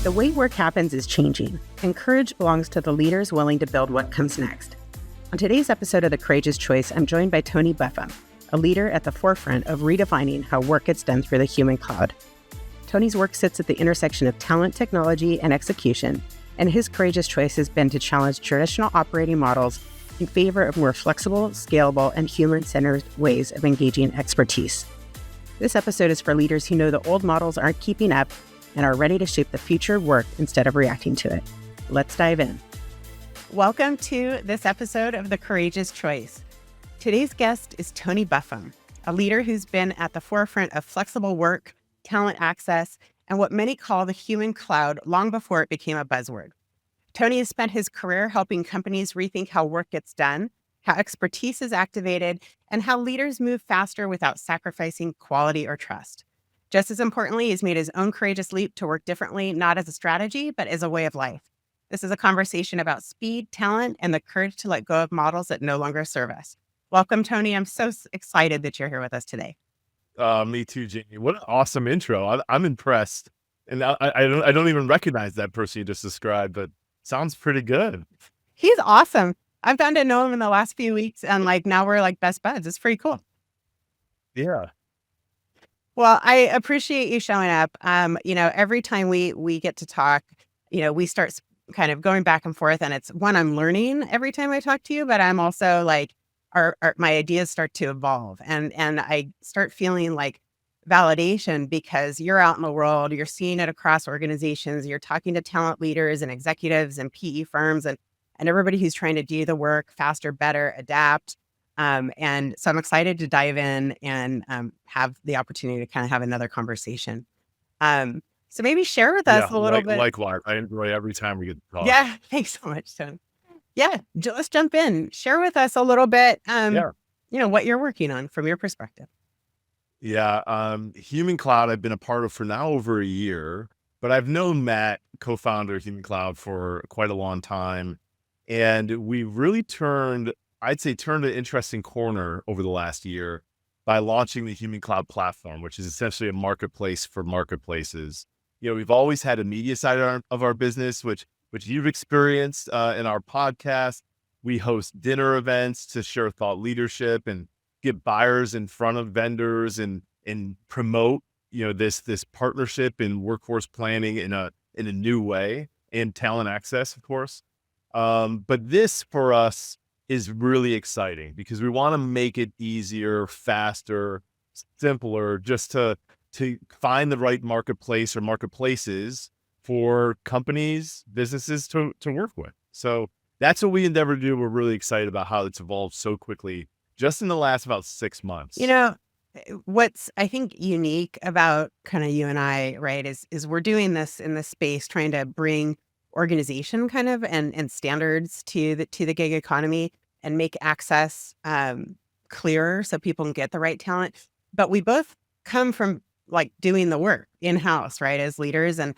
The way work happens is changing, and courage belongs to the leaders willing to build what comes next. On today's episode of The Courageous Choice, I'm joined by Tony Buffum, a leader at the forefront of redefining how work gets done through the human cloud. Tony's work sits at the intersection of talent, technology, and execution, and his courageous choice has been to challenge traditional operating models in favor of more flexible, scalable, and human-centered ways of engaging expertise. This episode is for leaders who know the old models aren't keeping up and are ready to shape the future of work instead of reacting to it. Let's dive in. Welcome to this episode of The Courageous Choice. Today's guest is Tony Buffum, a leader who's been at the forefront of flexible work, talent access, and what many call the human cloud long before it became a buzzword. Tony has spent his career helping companies rethink how work gets done, how expertise is activated, and how leaders move faster without sacrificing quality or trust. Just as importantly, he's made his own courageous leap to work differently, not as a strategy, but as a way of life. This is a conversation about speed, talent, and the courage to let go of models that no longer serve us. Welcome, Tony. I'm so excited that you're here with us today. Me too, Jamie. What an awesome intro. I'm impressed. And I don't even recognize that person you just described, but sounds pretty good. He's awesome. I've gotten to know him in the last few weeks, and now we're best buds. It's pretty cool. Yeah. Well, I appreciate you showing up. Every time we get to talk, we start kind of going back and forth, and it's one, I'm learning every time I talk to you, but I'm also my ideas start to evolve, and I start feeling validation because you're out in the world, you're seeing it across organizations, you're talking to talent leaders and executives and PE firms and everybody who's trying to do the work faster, better, adapt. And so I'm excited to dive in and have the opportunity to kind of have another conversation. So maybe share with us a little bit. Likewise. I enjoy every time we get to talk. Yeah, thanks so much, Tony. Yeah, let's jump in. Share with us a little bit, what you're working on from your perspective. Yeah, Human Cloud I've been a part of for now over a year, but I've known Matt, co-founder of Human Cloud, for quite a long time. And we really turned an interesting corner over the last year by launching the Human Cloud platform, which is essentially a marketplace for marketplaces. We've always had a media side of our business, which you've experienced in our podcast. We host dinner events to share thought leadership and get buyers in front of vendors and promote, this partnership in workforce planning in a new way, and talent access, of course. But this for us is really exciting because we want to make it easier, faster, simpler, just to find the right marketplace or marketplaces for companies, businesses to work with. So that's what we endeavor to do. We're really excited about how it's evolved so quickly just in the last about 6 months. What's I think unique about kind of you and I, right, is we're doing this in this space, trying to bring organization kind of and standards to the gig economy and make access clearer so people can get the right talent. But we both come from doing the work in-house, right, as leaders. And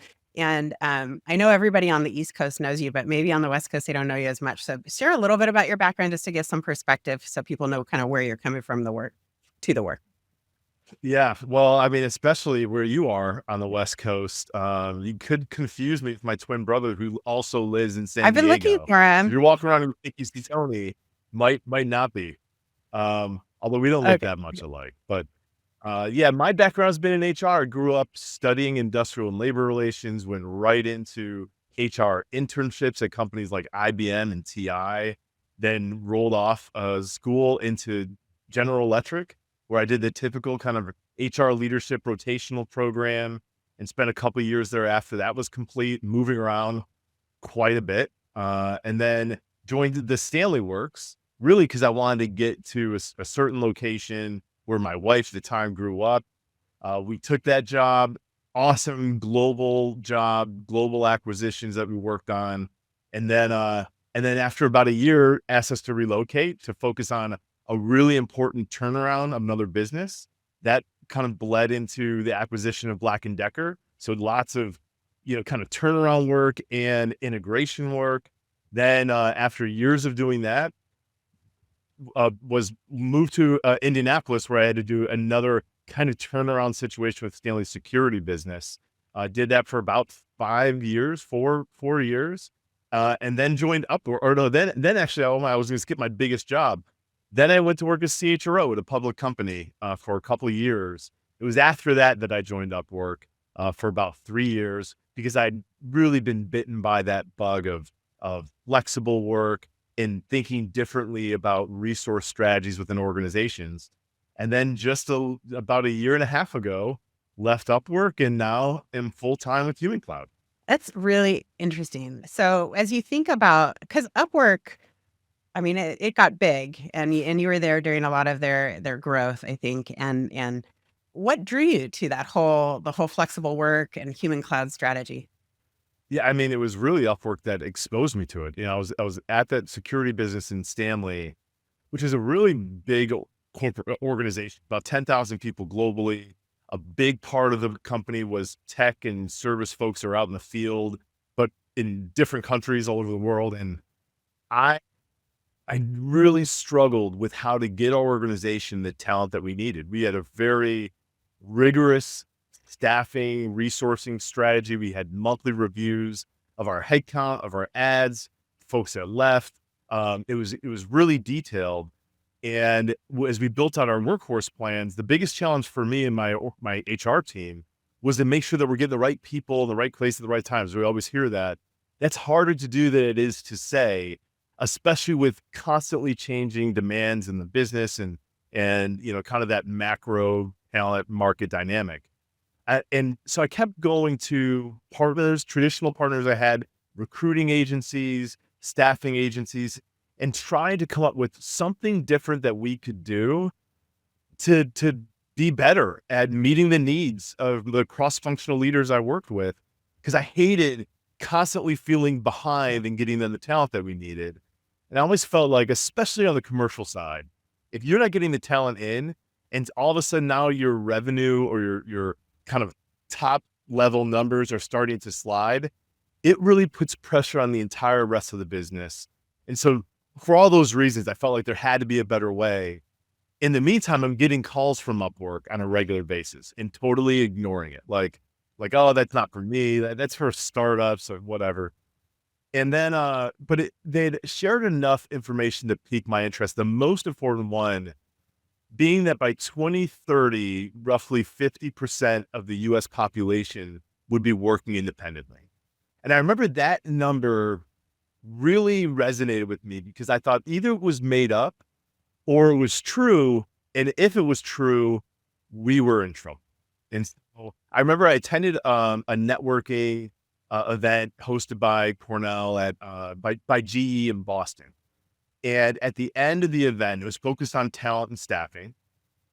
I know everybody on the East Coast knows you, but maybe on the West Coast, they don't know you as much. So share a little bit about your background just to get some perspective so people know kind of where you're coming from the work to the work. Yeah. Well, I mean, especially where you are on the West Coast, you could confuse me with my twin brother who also lives in San Diego. I've been looking for him. If you're walking around and think you see Tony, might not be. Although we don't look that much alike. But my background has been in HR. I grew up studying industrial and labor relations, went right into HR internships at companies like IBM and TI, then rolled off school into General Electric, where I did the typical kind of HR leadership rotational program and spent a couple of years there after that was complete, moving around quite a bit. And then joined the Stanley Works, really because I wanted to get to a certain location where my wife at the time grew up. We took that job, awesome global job, global acquisitions that we worked on. And then after about a year, asked us to relocate to focus on a really important turnaround of another business. That kind of bled into the acquisition of Black & Decker. So lots of, kind of turnaround work and integration work. Then after years of doing that, was moved to Indianapolis, where I had to do another kind of turnaround situation with Stanley's security business. Did that for about 4 years, and then joined Upwork. Or no, then actually, I was going to skip my biggest job. Then I went to work as CHRO at a public company for a couple of years. It was after that I joined Upwork for about 3 years because I'd really been bitten by that bug of flexible work and thinking differently about resource strategies within organizations. And then just about a year and a half ago, left Upwork and now am full-time with Human Cloud. That's really interesting. So as you think about, because Upwork, I mean, it got big, and you were there during a lot of their growth, I think. And what drew you to the whole flexible work and human cloud strategy? Yeah, I mean, it was really Upwork that exposed me to it. I was at that security business in Stanley, which is a really big corporate organization, about 10,000 people globally. A big part of the company was tech and service folks are out in the field, but in different countries all over the world. And I I really struggled with how to get our organization the talent that we needed. We had a very rigorous staffing, resourcing strategy. We had monthly reviews of our headcount, of our ads, folks that left. It was really detailed. And as we built out our workforce plans, the biggest challenge for me and my HR team was to make sure that we're getting the right people in the right place at the right times. We always hear that. That's harder to do than it is to say, especially with constantly changing demands in the business and kind of that macro talent market dynamic. And so I kept going to partners, traditional partners I had, recruiting agencies, staffing agencies, and trying to come up with something different that we could do to be better at meeting the needs of the cross-functional leaders I worked with, because I hated constantly feeling behind and getting them the talent that we needed. And I always felt like, especially on the commercial side, if you're not getting the talent in, and all of a sudden now your revenue or your kind of top level numbers are starting to slide, it really puts pressure on the entire rest of the business. And so for all those reasons, I felt like there had to be a better way. In the meantime, I'm getting calls from Upwork on a regular basis and totally ignoring it. Like, oh, that's not for me. That's for startups or whatever. And then, they'd shared enough information to pique my interest. The most important one being that by 2030, roughly 50% of the US population would be working independently. And I remember that number really resonated with me because I thought either it was made up or it was true. And if it was true, we were in trouble. And so I remember I attended a networking event hosted by Cornell by GE in Boston. And at the end of the event, it was focused on talent and staffing.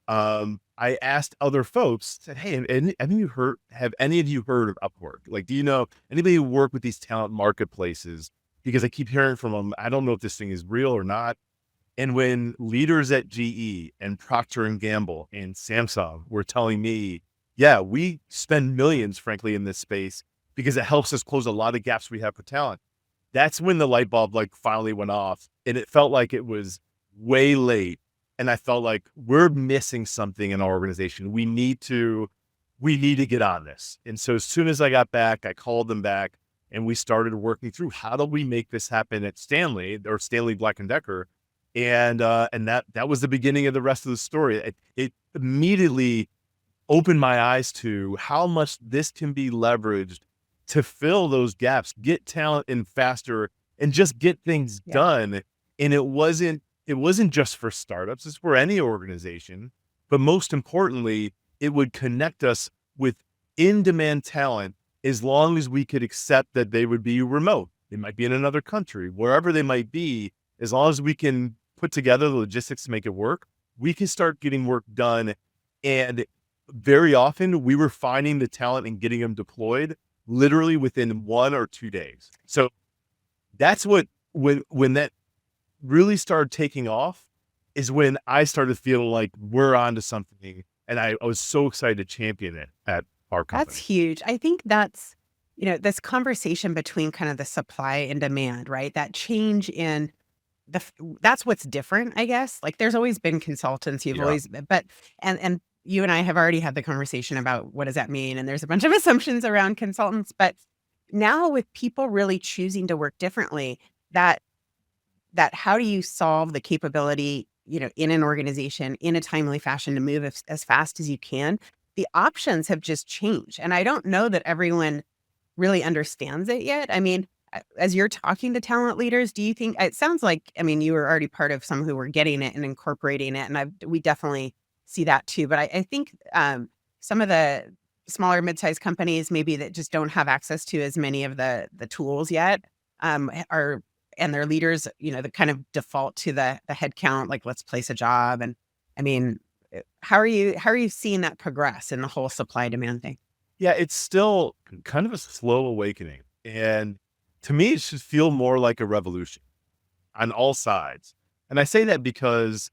I asked other folks, said, "Hey, have any of you heard of Upwork? Like, do you know anybody who work with these talent marketplaces? Because I keep hearing from them, I don't know if this thing is real or not." And when leaders at GE and Procter and Gamble and Samsung were telling me, yeah, we spend millions, frankly, in this space because it helps us close a lot of gaps we have for talent. That's when the light bulb finally went off, and it felt like it was way late. And I felt like we're missing something in our organization. We need to get on this. And so as soon as I got back, I called them back and we started working through how do we make this happen at Stanley or Stanley Black & Decker. And that was the beginning of the rest of the story. It immediately opened my eyes to how much this can be leveraged to fill those gaps, get talent in faster, and just get things done. And it wasn't just for startups, it's for any organization. But most importantly, it would connect us with in-demand talent as long as we could accept that they would be remote. They might be in another country, wherever they might be. As long as we can put together the logistics to make it work, we can start getting work done. And very often we were finding the talent and getting them deployed literally within 1 or 2 days. So that's when that really started taking off is when I started feeling like we're onto something. And I was so excited to champion it at our company. That's huge. I think that's, this conversation between kind of the supply and demand, right? That change in that's what's different, I guess. Like there's always been consultants, and you and I have already had the conversation about what does that mean? And there's a bunch of assumptions around consultants, but now with people really choosing to work differently, that how do you solve the capability, in an organization in a timely fashion to move as fast as you can? The options have just changed. And I don't know that everyone really understands it yet. I mean, as you're talking to talent leaders, do you think it sounds like, I mean, you were already part of some who were getting it and incorporating it, and we definitely see that too. But I think some of the smaller mid-sized companies maybe that just don't have access to as many of the tools yet are and their leaders, the kind of default to the head count, like let's place a job. And I mean, how are you seeing that progress in the whole supply demand thing? Yeah, it's still kind of a slow awakening. And to me, it should feel more like a revolution on all sides. And I say that because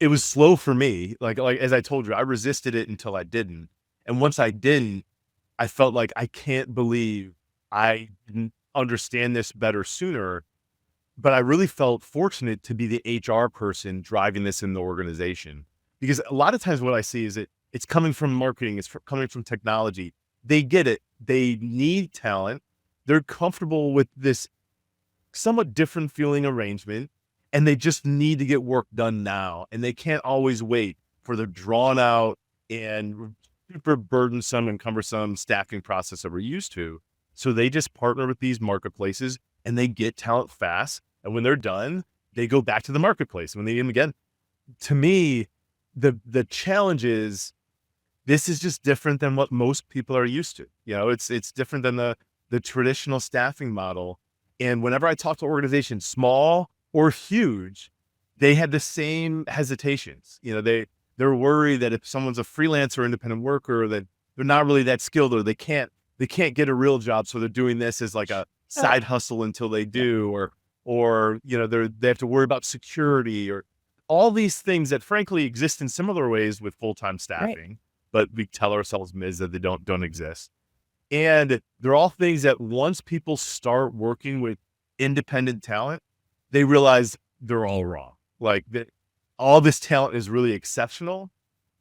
it was slow for me. Like as I told you, I resisted it until I didn't. And once I didn't, I felt like I can't believe I didn't understand this better sooner. But I really felt fortunate to be the HR person driving this in the organization, because a lot of times what I see is it's coming from marketing, coming from technology. They get it. They need talent. They're comfortable with this somewhat different feeling arrangement, and they just need to get work done now. And they can't always wait for the drawn out and super burdensome and cumbersome staffing process that we're used to. So they just partner with these marketplaces and they get talent fast. And when they're done, they go back to the marketplace. When they need them again, to me, the challenge is this is just different than what most people are used to. It's different than the traditional staffing model. And whenever I talk to organizations, small or huge, they had the same hesitations. They're worried that if someone's a freelancer or independent worker, that they're not really that skilled, or they can't get a real job. So they're doing this as like a Oh, side hustle until they yeah, do, or they have to worry about security, or all these things that frankly exist in similar ways with full-time right. staffing, but we tell ourselves myths that they don't exist. And they're all things that once people start working with independent talent, they realize they're all wrong. Like that, all this talent is really exceptional.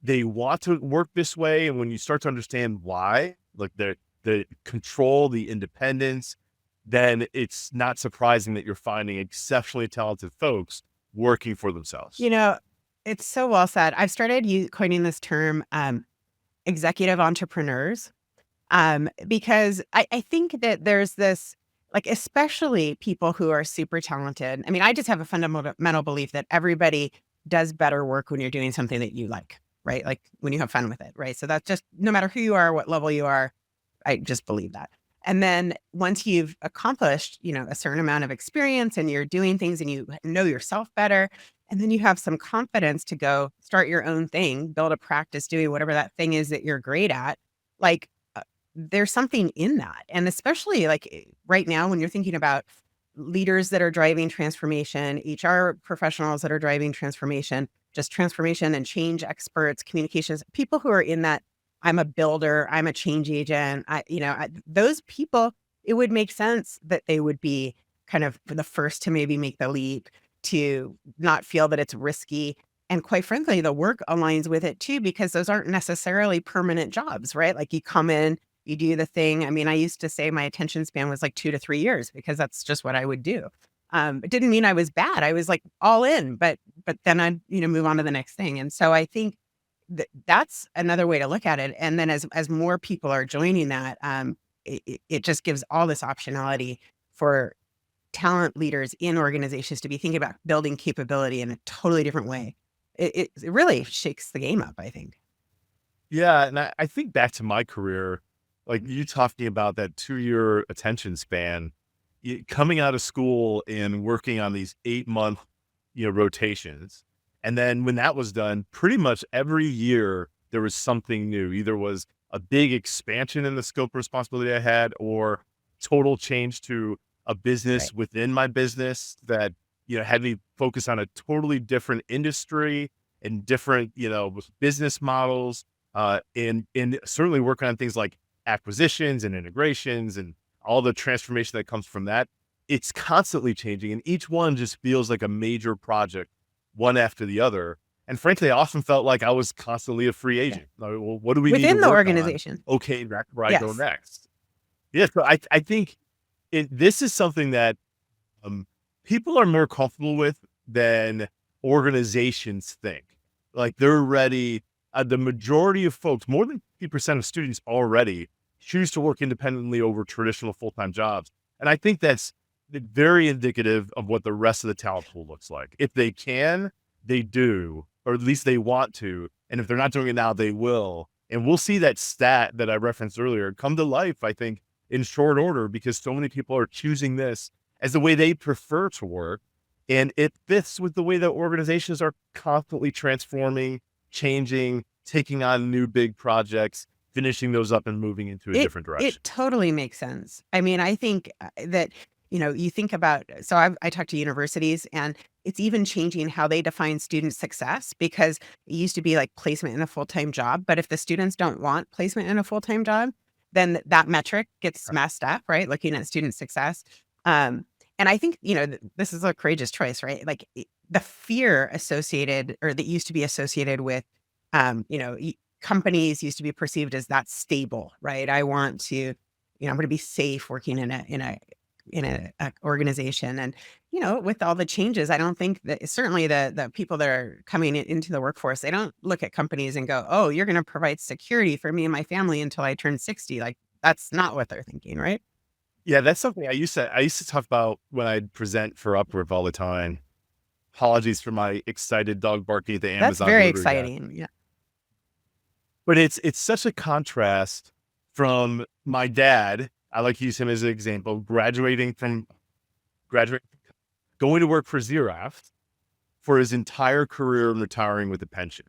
They want to work this way. And when you start to understand why, like the control, the independence, then it's not surprising that you're finding exceptionally talented folks working for themselves. You know, it's so well said. I've started coining this term, executive entrepreneurs, because I think that there's this, like, especially people who are super talented. I mean, I just have a fundamental belief that everybody does better work when you're doing something that you like, right? Like when you have fun with it, right? So that's just no matter who you are, what level you are, I just believe that. And then once you've accomplished, a certain amount of experience and you're doing things and you know yourself better, and then you have some confidence to go start your own thing, build a practice doing whatever that thing is that you're great at, like there's something in that. And especially like right now, when you're thinking about leaders that are driving transformation, HR professionals that are driving transformation, just transformation and change experts, communications, people who are in that, I'm a builder, I'm a change agent. Those people, it would make sense that they would be kind of the first to maybe make the leap, to not feel that it's risky. And quite frankly, the work aligns with it too, because those aren't necessarily permanent jobs, right? Like you come in, you do the thing. I mean, I used to say my attention span was like 2 to 3 years because that's just what I would do. It didn't mean I was bad. I was like all in, but then I'd move on to the next thing. And so I think that's another way to look at it. And then as more people are joining that, it just gives all this optionality for talent leaders in organizations to be thinking about building capability in a totally different way. It really shakes the game up, I think. Yeah, and I think back to my career, like you talking about that 2-year attention span, coming out of school and working on these 8-month, rotations. And then when that was done, pretty much every year there was something new. Either was a big expansion in the scope of responsibility I had, or total change to a Right. business within my business that, had me focus on a totally different industry and different, business models, and certainly working on things like acquisitions and integrations and all the transformation that comes from that. It's constantly changing, and each one just feels like a major project, one after the other. And frankly, I often felt like I was constantly a free Yeah. agent. Like, well, what do we need to Within the work on? organization. Okay, where I go Yes. next. Yeah, so I think this is something that um, people are more comfortable with than organizations think. Like they're ready. The majority of folks, more than 50% of students already choose to work independently over traditional full-time jobs. And I think that's very indicative of what the rest of the talent pool looks like. If they can, they do, or at least they want to. And if they're not doing it now, they will. And we'll see that stat that I referenced earlier come to life, I think, in short order, because so many people are choosing this as the way they prefer to work. And it fits with the way that organizations are constantly transforming, changing, taking on new big projects, finishing those up and moving into a different It direction. totally makes sense. I mean, I think that, you think about, so I talk to universities and it's even changing how they define student success because it used to be like placement in a full-time job. But if the students don't want placement in a full-time job, then that metric gets messed up, right? Looking at student success. Um, and I think, this is a courageous choice, right? Like the fear associated or that used to be associated with, um, you know, companies used to be perceived as that stable, right? I want to, I'm going to be safe working in a organization. And, with all the changes, I don't think that certainly the people that are coming into the workforce, they don't look at companies and go, oh, you're going to provide security for me and my family until I turn 60. Like that's not what they're thinking, right? Yeah, that's something I used to talk about when I present for Upwork all the time. Apologies for my excited dog barking at the That's Amazon very delivery guy. exciting. Yeah. But it's such a contrast from my dad. I like to use him as an example, graduating, going to work for Xerox for his entire career and retiring with a pension.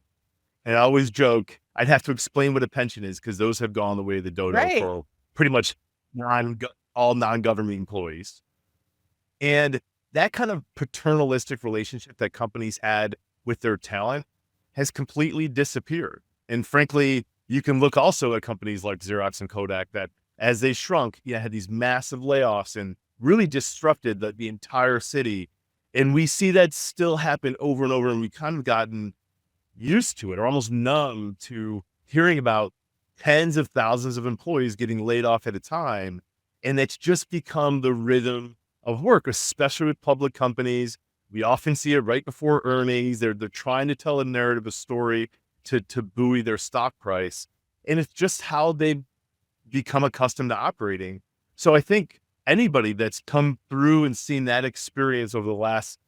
And I always joke, I'd have to explain what a pension is because those have gone the way of the dodo Right. for pretty much all non-government employees. And that kind of paternalistic relationship that companies had with their talent has completely disappeared. And frankly, you can look also at companies like Xerox and Kodak that as they shrunk, had these massive layoffs and really disrupted the entire city. And we see that still happen over and over. And we've kind of gotten used to it or almost numb to hearing about tens of thousands of employees getting laid off at a time. And it's just become the rhythm of work, especially with public companies. We often see it right before earnings. They're trying to tell a narrative, a story to buoy their stock price. And it's just how they become accustomed to operating. So I think anybody that's come through and seen that experience over the last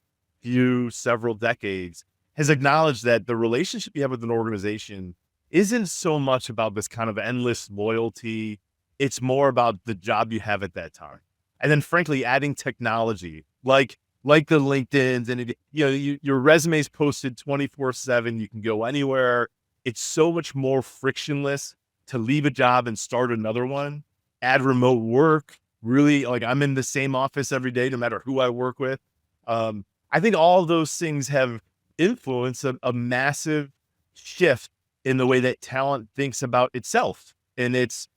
several decades has acknowledged that the relationship you have with an organization isn't so much about this kind of endless loyalty. It's more about the job you have at that time. And then frankly, adding technology like the LinkedIn's and your resume is posted 24/7. You can go anywhere. It's so much more frictionless to leave a job and start another one. Add remote work. Really, like I'm in the same office every day, no matter who I work with. I think all of those things have influenced a massive shift in the way that talent thinks about itself and its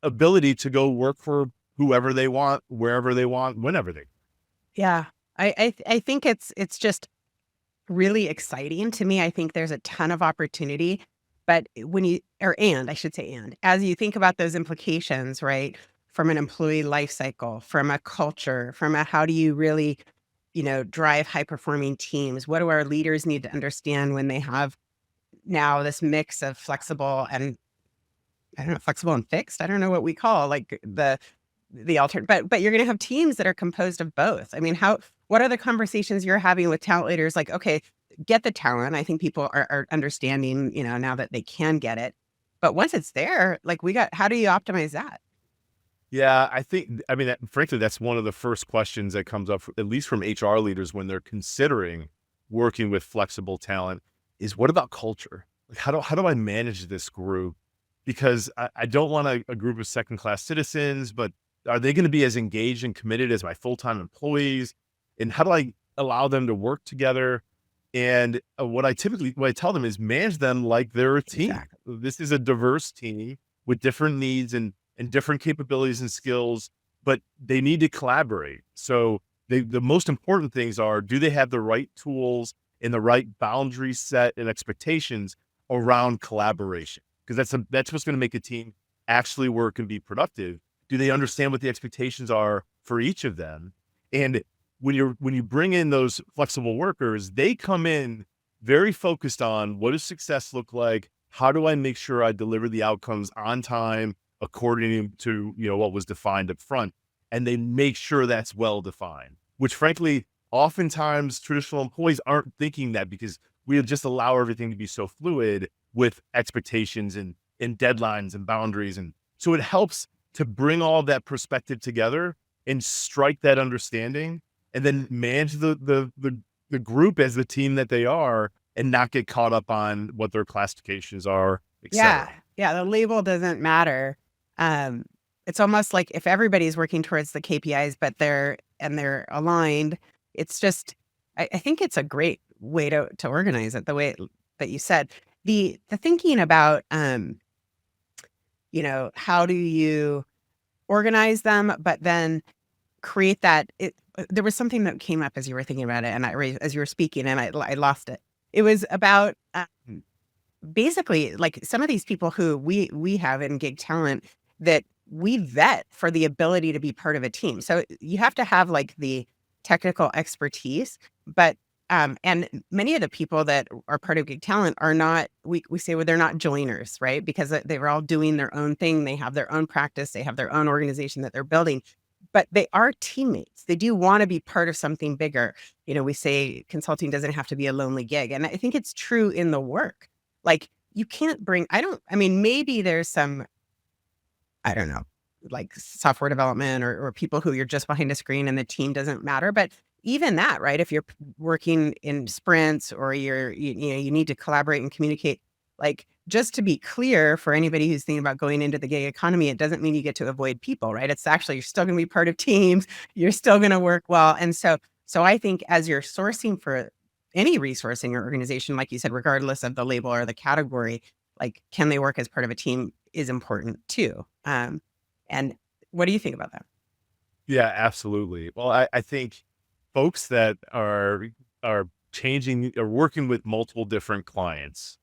ability to go work for whoever they want, wherever they want, whenever they. Yeah. I think it's just really exciting to me. I think there's a ton of opportunity, but when you or and I should say as you think about those implications, right? From an employee life cycle, from a culture, from a how do you really, drive high performing teams? What do our leaders need to understand when they have now this mix of flexible and I don't know, flexible and fixed? I don't know what we call like the alternate, but you're going to have teams that are composed of both. I mean, what are the conversations you're having with talent leaders? Like, okay, get the talent. I think people are understanding, now that they can get it. But once it's there, like how do you optimize that? Yeah, I mean, frankly, that's one of the first questions that comes up, at least from HR leaders when they're considering working with flexible talent is what about culture? Like, how do I manage this group? Because I don't want a group of second class citizens, but are they going to be as engaged and committed as my full-time employees? And how do I allow them to work together? And what I tell them is manage them like they're a team. Exactly. This is a diverse team with different needs and different capabilities and skills, but they need to collaborate. So the most important things are, do they have the right tools and the right boundaries set and expectations around collaboration? Because that's what's going to make a team actually work and be productive. Do they understand what the expectations are for each of them? And when you bring in those flexible workers, they come in very focused on what does success look like? How do I make sure I deliver the outcomes on time according to, what was defined up front? And they make sure that's well defined, which frankly, oftentimes traditional employees aren't thinking that because we just allow everything to be so fluid with expectations and deadlines and boundaries. And so it helps to bring all that perspective together and strike that understanding and then manage the group as the team that they are and not get caught up on what their classifications are, et Yeah. cetera. Yeah. The label doesn't matter. Um, it's almost like if everybody's working towards the KPIs, but they're aligned, it's just, I think it's a great way to organize it the way that you said. The thinking about, how do you organize them, but then create that there was something that came up as you were thinking about it, and as you were speaking, and I lost it. It was about basically like some of these people who we have in gig talent that we vet for the ability to be part of a team. So you have to have like the technical expertise, but and many of the people that are part of gig talent are not, we say, well, they're not joiners, right? Because they were all doing their own thing. They have their own practice. They have their own organization that they're building, but they are teammates. They do want to be part of something bigger. We say consulting doesn't have to be a lonely gig. And I think it's true in the work. Like you can't maybe there's some, I don't know, like software development or people who you're just behind a screen and the team doesn't matter. But even that, right? If you're working in sprints or you need to collaborate and communicate, like just to be clear for anybody who's thinking about going into the gig economy, it doesn't mean you get to avoid people, right? It's actually, you're still going to be part of teams. You're still going to work well. And so I think as you're sourcing for any resourcing or organization, like you said, regardless of the label or the category, like, can they work as part of a team is important too. And what do you think about that? Yeah, absolutely. Well, I think folks that are changing are working with multiple different clients,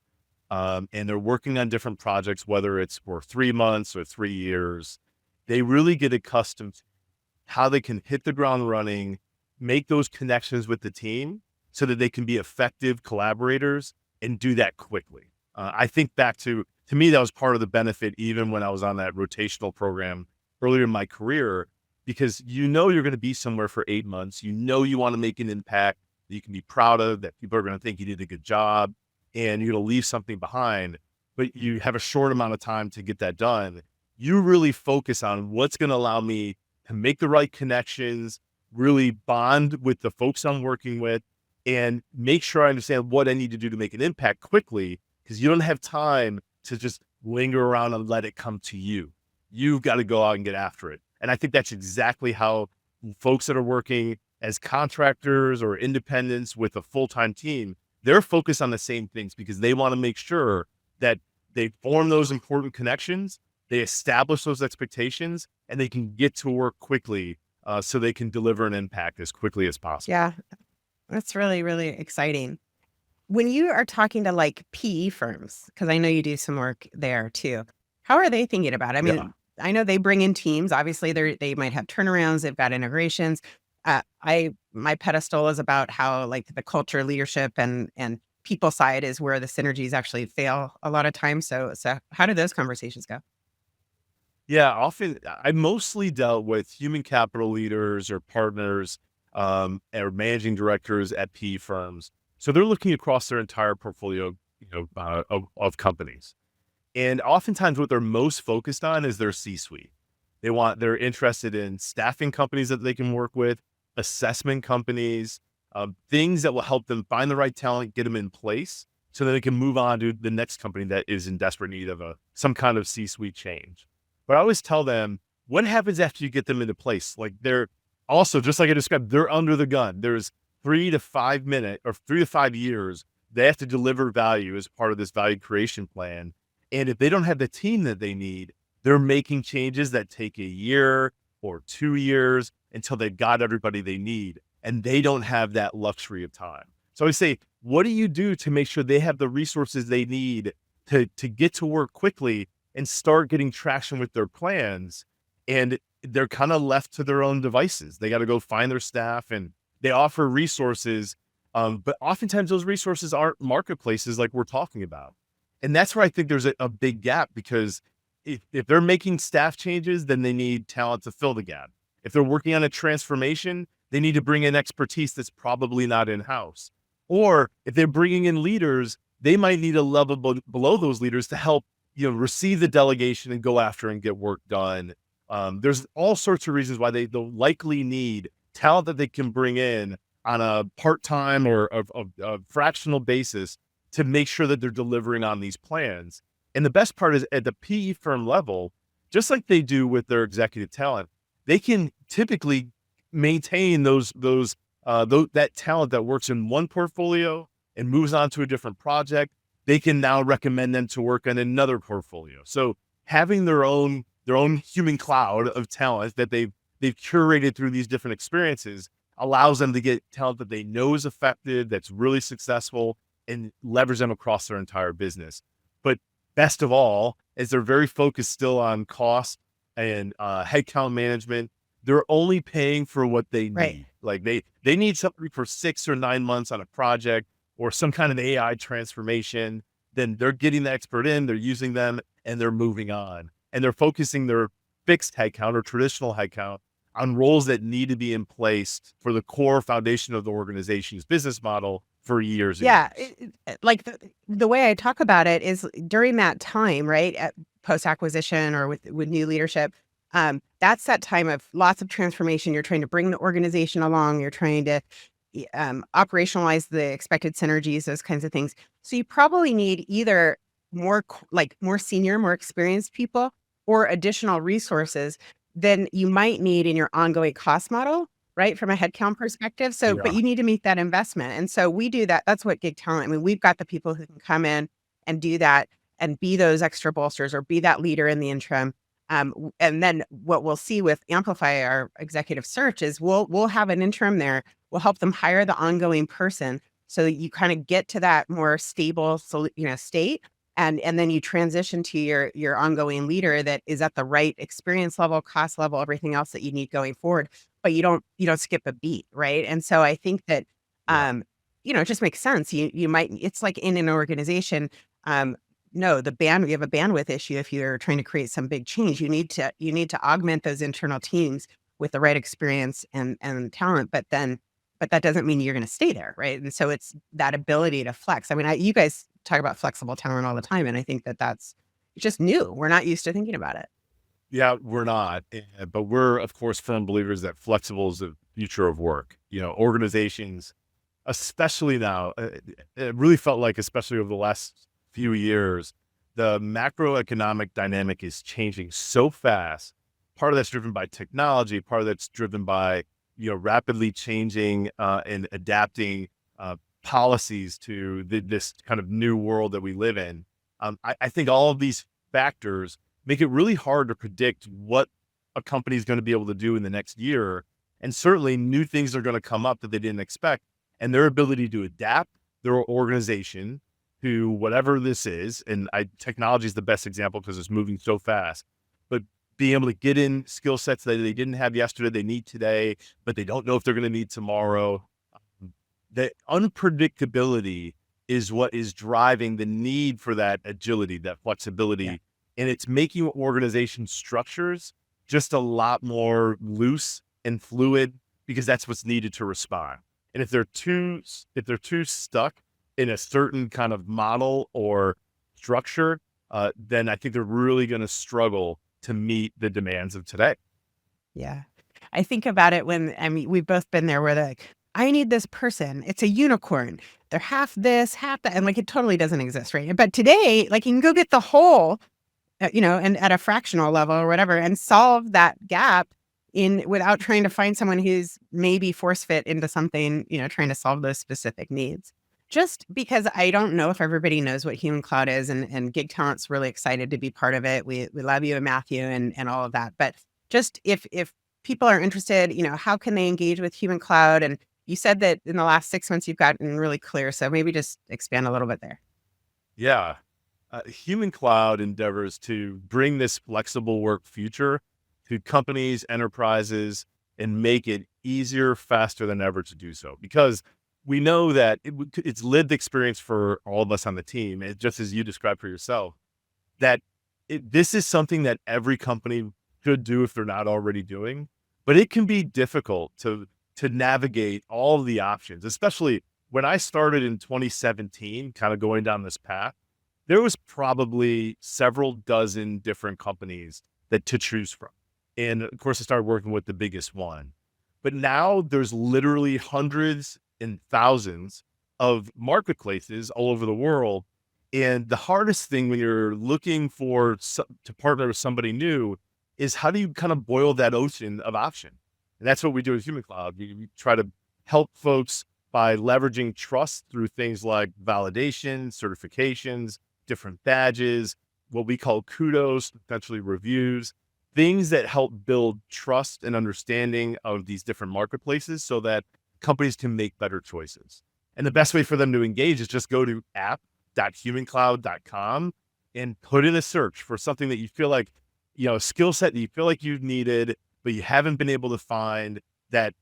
and they're working on different projects, whether it's for 3 months or 3 years, they really get accustomed to how they can hit the ground running, make those connections with the team so that they can be effective collaborators and do that quickly. I think back to me, that was part of the benefit, even when I was on that rotational program earlier in my career, because you're going to be somewhere for 8 months. You want to make an impact that you can be proud of, that people are going to think you did a good job, and you're going to leave something behind, but you have a short amount of time to get that done. You really focus on what's going to allow me to make the right connections, really bond with the folks I'm working with, and make sure I understand what I need to do to make an impact quickly, because you don't have time to just linger around and let it come to you. You've got to go out and get after it. And I think that's exactly how folks that are working as contractors or independents with a full-time team, they're focused on the same things because they want to make sure that they form those important connections, they establish those expectations, and they can get to work quickly, so they can deliver an impact as quickly as possible. Yeah, that's really, really exciting. When you are talking to like PE firms, because I know you do some work there too, how are they thinking about it? I Yeah. mean, I know they bring in teams. Obviously, they might have turnarounds. They've got integrations. My pedestal is about how like the culture, leadership, and people side is where the synergies actually fail a lot of times. So how do those conversations go? Yeah, often I mostly dealt with human capital leaders or partners, or managing directors at PE firms. So they're looking across their entire portfolio, of companies. And oftentimes what they're most focused on is their C-suite. They're interested in staffing companies that they can work with, assessment companies, things that will help them find the right talent, get them in place so that they can move on to the next company that is in desperate need of some kind of C-suite change. But I always tell them, what happens after you get them into place? Like, they're also, just like I described, they're under the gun. There's 3 to 5 years they have to deliver value as part of this value creation plan. And if they don't have the team that they need, they're making changes that take a year or 2 years until they've got everybody they need. And they don't have that luxury of time. So I say, what do you do to make sure they have the resources they need to get to work quickly and start getting traction with their plans? and they're kind of left to their own devices. They got to go find their staff, and they offer resources. But oftentimes those resources aren't marketplaces like we're talking about. And that's where I think there's a big gap, because if they're making staff changes, then they need talent to fill the gap. If they're working on a transformation, they need to bring in expertise that's probably not in-house. Or if they're bringing in leaders, they might need a level below those leaders to help, receive the delegation and go after and get work done. There's all sorts of reasons why they'll likely need talent that they can bring in on a part-time or a fractional basis to make sure that they're delivering on these plans. And the best part is, at the PE firm level, just like they do with their executive talent, they can typically maintain that talent that works in one portfolio and moves on to a different project. They can now recommend them to work on another portfolio. So having their own human cloud of talent that they've curated through these different experiences allows them to get talent that they know is effective, that's really successful, and leverage them across their entire business. But best of all, is they're very focused still on cost and headcount management. They're only paying for what they need. Right. Like they need somebody for 6 or 9 months on a project or some kind of AI transformation. Then they're getting the expert in, they're using them, and they're moving on. And they're focusing their fixed headcount or traditional headcount on roles that need to be in place for the core foundation of the organization's business model for years. Yeah. And years. Like the way I talk about it is during that time, right, at post-acquisition or with new leadership, that's that time of lots of transformation. You're trying to bring the organization along. You're trying to operationalize the expected synergies, those kinds of things. So you probably need either more senior, more experienced people, or additional resources than you might need in your ongoing cost model, right? From a headcount perspective. So, but Yeah. you need to meet that investment. And so we do that. That's what gig talent, I mean, we've got the people who can come in and do that and be those extra bolsters or be that leader in the interim. And then what we'll see with Amplify, our executive search, is we'll have an interim there. We'll help them hire the ongoing person so that you kind of get to that more stable, state. And then you transition to your ongoing leader that is at the right experience level, cost level, everything else that you need going forward. But you don't skip a beat, right? And so I think that Yeah. it just makes sense. You might, it's like in an organization, no, you have a bandwidth issue. If you're trying to create some big change, you need to augment those internal teams with the right experience and talent. But that doesn't mean you're going to stay there, right? And so it's that ability to flex. I mean, you guys talk about flexible talent all the time, and I think that's just new. We're not used to thinking about it. Yeah, we're not, but we're of course firm believers that flexible is the future of work. Organizations, especially now, it really felt like, especially over the last few years, the macroeconomic dynamic is changing so fast. Part of that's driven by technology. Part of that's driven by rapidly changing and adapting policies to this kind of new world that we live in. I think all of these factors make it really hard to predict what a company is going to be able to do in the next year. And certainly new things are going to come up that they didn't expect. And their ability to adapt their organization to whatever this is, and technology is the best example because it's moving so fast, but being able to get in skill sets that they didn't have yesterday, they need today, but they don't know if they're going to need tomorrow. The unpredictability is what is driving the need for that agility, that flexibility. Yeah. And it's making organization structures just a lot more loose and fluid, because that's what's needed to respond. And if they're too stuck in a certain kind of model or structure, then I think they're really going to struggle to meet the demands of today. Yeah. I think about it we've both been there where they're like, I need this person. It's a unicorn. They're half this, half that. And it totally doesn't exist, right? But today, you can go get the whole, and at a fractional level or whatever, and solve that gap without trying to find someone who's maybe force fit into something, trying to solve those specific needs. Just because I don't know if everybody knows what human cloud is, and Gig Talent's really excited to be part of it. We love you and Matthew and all of that. But just if people are interested, how can they engage with human cloud? And you said that in the last 6 months you've gotten really clear. So maybe just expand a little bit there. Yeah. Human cloud endeavors to bring this flexible work future to companies, enterprises, and make it easier, faster than ever to do so. Because we know that it's lived experience for all of us on the team, and just as you described for yourself, that this is something that every company should do if they're not already doing, but it can be difficult to navigate all of the options, especially when I started in 2017, kind of going down this path. There was probably several dozen different companies that to choose from. And of course, I started working with the biggest one. But now there's literally hundreds and thousands of marketplaces all over the world. And the hardest thing when you're looking to partner with somebody new is how do you kind of boil that ocean of option? And that's what we do with Human Cloud. We try to help folks by leveraging trust through things like validation, certifications, different badges, what we call kudos, potentially reviews, things that help build trust and understanding of these different marketplaces so that companies can make better choices. And the best way for them to engage is just go to app.humancloud.com and put in a search for something that you feel like, a skill set that you feel like you've needed, but you haven't been able to find, that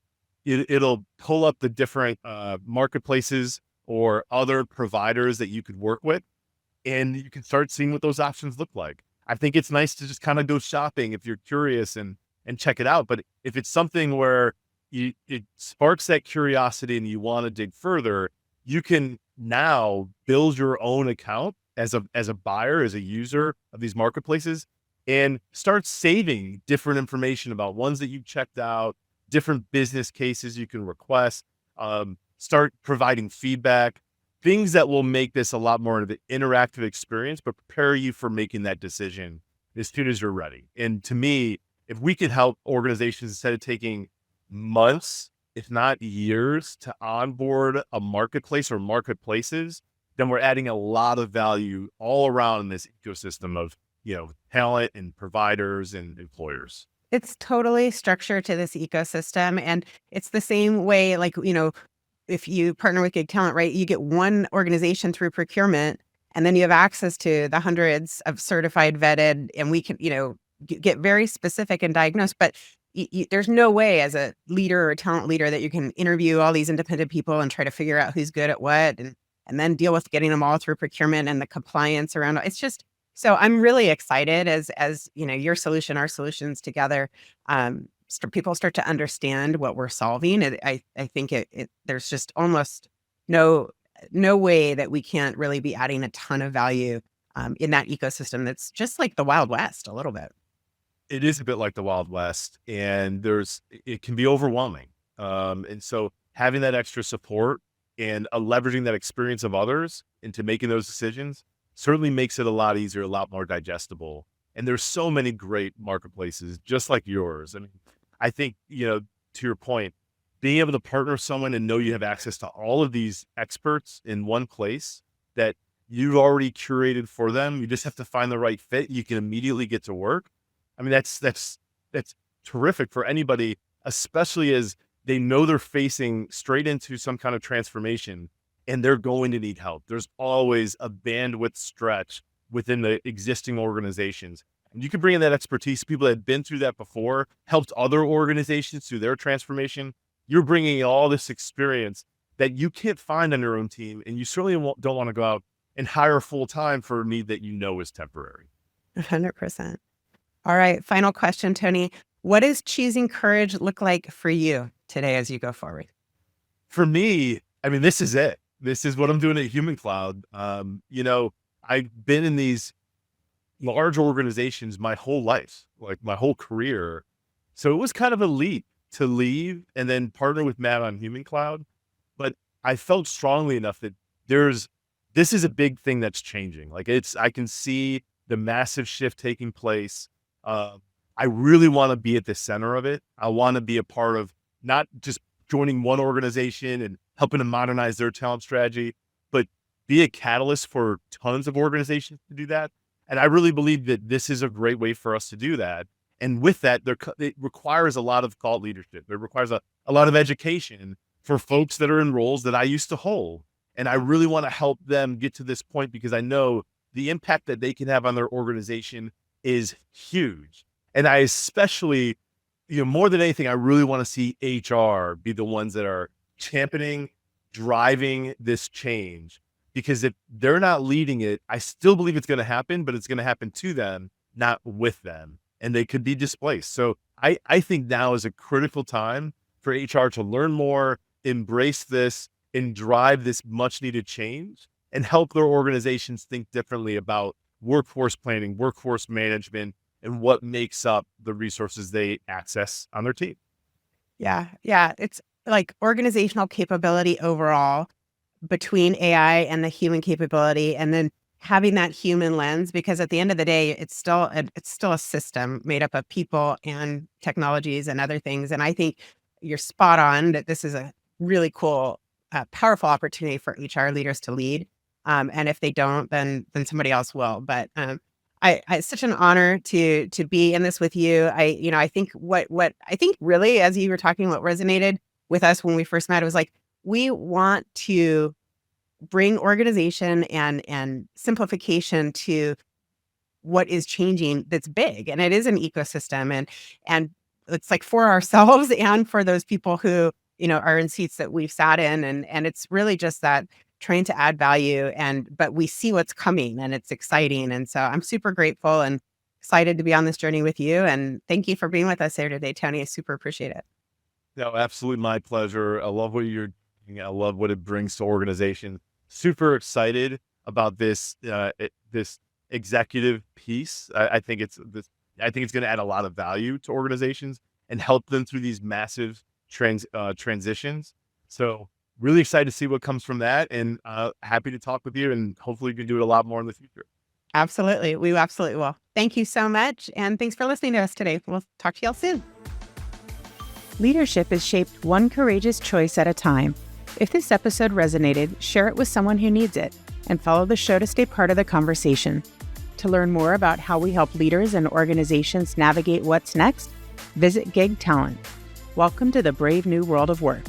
it'll pull up the different marketplaces or other providers that you could work with, and you can start seeing what those options look like. I think it's nice to just kind of go shopping if you're curious and check it out. But if it's something where it sparks that curiosity and you want to dig further, you can now build your own account as a buyer, as a user of these marketplaces, and start saving different information about ones that you've checked out, different business cases you can request, start providing feedback, things that will make this a lot more of an interactive experience, but prepare you for making that decision as soon as you're ready. And to me, if we could help organizations, instead of taking months, if not years, to onboard a marketplace or marketplaces, then we're adding a lot of value all around this ecosystem of, talent and providers and employers. It's totally structured to this ecosystem. And it's the same way, like, if you partner with Gig Talent, right, you get one organization through procurement, and then you have access to the hundreds of certified, vetted, and we can, get very specific and diagnose. But there's no way as a leader or a talent leader that you can interview all these independent people and try to figure out who's good at what, and then deal with getting them all through procurement and the compliance around it. It's just, so I'm really excited as your solution, our solutions together, people start to understand what we're solving. I think there's just almost no way that we can't really be adding a ton of value in that ecosystem. That's just like the Wild West a little bit. It is a bit like the Wild West, and it can be overwhelming. And so having that extra support and leveraging that experience of others into making those decisions certainly makes it a lot easier, a lot more digestible. And there's so many great marketplaces just like yours. I mean, I think, to your point, being able to partner with someone and know you have access to all of these experts in one place that you've already curated for them, you just have to find the right fit. You can immediately get to work. I mean, that's terrific for anybody, especially as they know they're facing straight into some kind of transformation and they're going to need help. There's always a bandwidth stretch within the existing organizations. And you can bring in that expertise, people that have been through that before, helped other organizations through their transformation. You're bringing all this experience that you can't find on your own team. And you certainly don't want to go out and hire full time for a need that is temporary. 100%. All right. Final question, Tony. What does choosing courage look like for you today as you go forward? For me, I mean, this is it. This is what I'm doing at Human Cloud. I've been in these large organizations my whole life, like my whole career. So it was kind of a leap to leave and then partner with Matt on Human Cloud. But I felt strongly enough that this is a big thing that's changing. Like I can see the massive shift taking place. I really want to be at the center of it. I want to be a part of not just joining one organization and helping to modernize their talent strategy, but be a catalyst for tons of organizations to do that. And I really believe that this is a great way for us to do that. And with that, it requires a lot of thought leadership. It requires a lot of education for folks that are in roles that I used to hold. And I really want to help them get to this point because I know the impact that they can have on their organization is huge. And I especially, more than anything, I really want to see HR be the ones that are championing, driving this change. Because if they're not leading it, I still believe it's going to happen, but it's going to happen to them, not with them. And they could be displaced. So I think now is a critical time for HR to learn more, embrace this, and drive this much needed change and help their organizations think differently about workforce planning, workforce management, and what makes up the resources they access on their team. Yeah. Yeah. It's like organizational capability overall between AI and the human capability, and then having that human lens, because at the end of the day, it's still a system made up of people and technologies and other things. And I think you're spot on that this is a really cool, powerful opportunity for HR leaders to lead. And if they don't, then somebody else will. But it's such an honor to be in this with you. I think what I think really, as you were talking, what resonated with us when we first met, it was like, we want to bring organization and simplification to what is changing that's big. And it is an ecosystem. And it's like for ourselves and for those people who, are in seats that we've sat in. And it's really just that trying to add value, but we see what's coming and it's exciting. And so I'm super grateful and excited to be on this journey with you. And thank you for being with us here today, Tony. I super appreciate it. No, absolutely my pleasure. I love what you're doing. I love what it brings to organizations. Super excited about this this executive piece. I think it's going to add a lot of value to organizations and help them through these massive transitions. So really excited to see what comes from that, and happy to talk with you, and hopefully you can do it a lot more in the future. Absolutely. We absolutely will. Thank you so much. And thanks for listening to us today. We'll talk to y'all soon. Leadership is shaped one courageous choice at a time. If this episode resonated, share it with someone who needs it, and follow the show to stay part of the conversation. To learn more about how we help leaders and organizations navigate what's next, visit Gig Talent. Welcome to the brave new world of work.